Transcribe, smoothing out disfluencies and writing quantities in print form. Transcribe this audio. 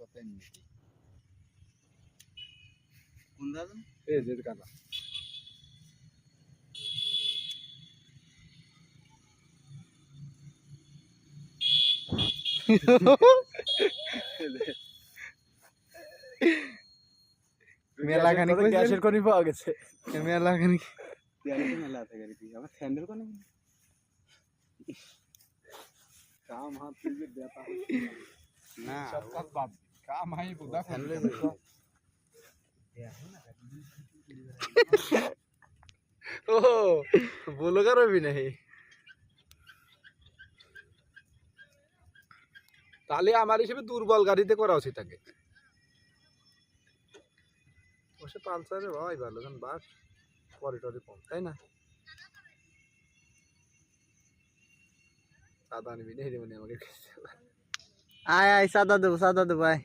কথা এমনিতে কোন দাদা এই যে কানা মেলা খানি গ্যাসের কোনি পাওয়া গেছে মেলা খানি তেলে মেলা আছে গাড়ি আবার স্যান্ডেল কোনে কাম হাত থেকে ব্যথা না সব কাজ বাদ কাম হাই বুদা স্যান্ডেল ও বলো কারো भी नहीं তাহলে আমার হিসেবে দুর্বল গাড়িতে করা উচিত থাকে ওসে পালসারে ভাই ভালো কারণ বাস কোয়ালিটি কম তাই না সাদা নিবি নেই রে মানে আমাকে আয় আয় সাদা দেবো আয়